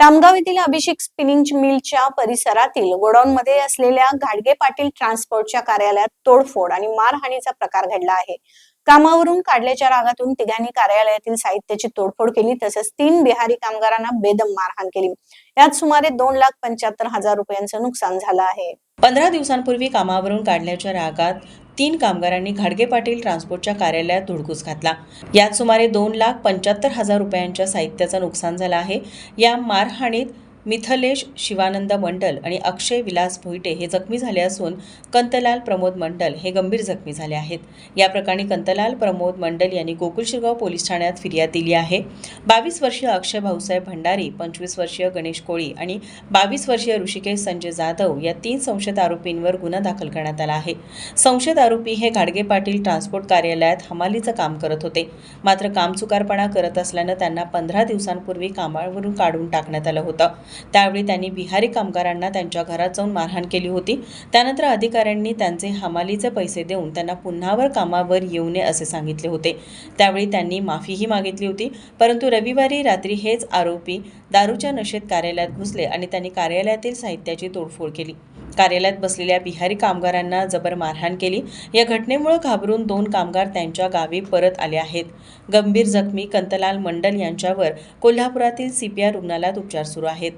खामगाव येथील अभिषेक स्पिनिंग मिलच्या परिसरातील गोडाऊनमध्ये असलेल्या घाडगे पाटील ट्रान्सपोर्टच्या कार्यालयात तोडफोड आणि मारहाणीचा प्रकार घडला आहे। कामावरून काढल्याच्या रागातून तिघांनी कार्यालयातील साहित्याची तोडफोड केली, तसेच 3 बिहारी कामगारांना बेदम मारहाण केली। यात सुमारे 2,75,000 रुपयांचं नुकसान झालं आहे। 15 दिवसांपूर्वी कामावरून काढल्याच्या रागात 3 कामगारांनी घाडगे पाटील ट्रान्सपोर्टच्या कार्यालयात धुडगूस घातला। यात सुमारे 2,75,000 रुपयांच्या साहित्याचं नुकसान झालं आहे। या मारहाणीत मिथलेश शिवानंद मंडल आणि अक्षय विलास भोईटे हे जखमी झाले असून कंतलाल प्रमोद मंडल हे गंभीर जखमी झाले आहेत। या प्रकरणी कंतलाल प्रमोद मंडल यांनी गोकुळशिरगाव पोलीस ठाण्यात फिर्याद दिली आहे। 22 वर्षीय अक्षय भाऊसाहेब भंडारी, 25 वर्षीय गणेश कोळी आणि 22 वर्षीय ऋषिकेश संजय जाधव या 3 संशयित आरोपींवर गुन्हा दाखल करण्यात आला आहे। संशयित आरोपी हे घाडगे पाटील ट्रान्सपोर्ट कार्यालयात हमालीचं काम करत होते, मात्र कामचुकारपणा करत असल्यानं त्यांना 15 दिवसांपूर्वी कामावरून काढून टाकण्यात आलं होतं। त्यावेळी त्यांनी बिहारी कामगारांना त्यांच्या घरात जाऊन मारहाण केली होती। त्यानंतर अधिकाऱ्यांनी त्यांचे हमालीचे पैसे देऊन त्यांना पुन्हावर कामावर येऊ नये असे सांगितले होते। त्यावेळी त्यांनी माफीही मागितली होती, परंतु रविवारी रात्री हेच आरोपी दारूच्या नशेत कार्यालयात घुसले आणि त्यांनी कार्यालयातील साहित्याची तोडफोड केली। कार्यालयात बसलेल्या बिहारी कामगारांना जबर मारहाण केली। या घटनेमुळे घाबरून 2 कामगार त्यांच्या गावी परत आले आहेत। गंभीर जखमी कंतलाल मंडल यांच्यावर कोल्हापुरातील CPR रुग्णालयात उपचार सुरू आहेत।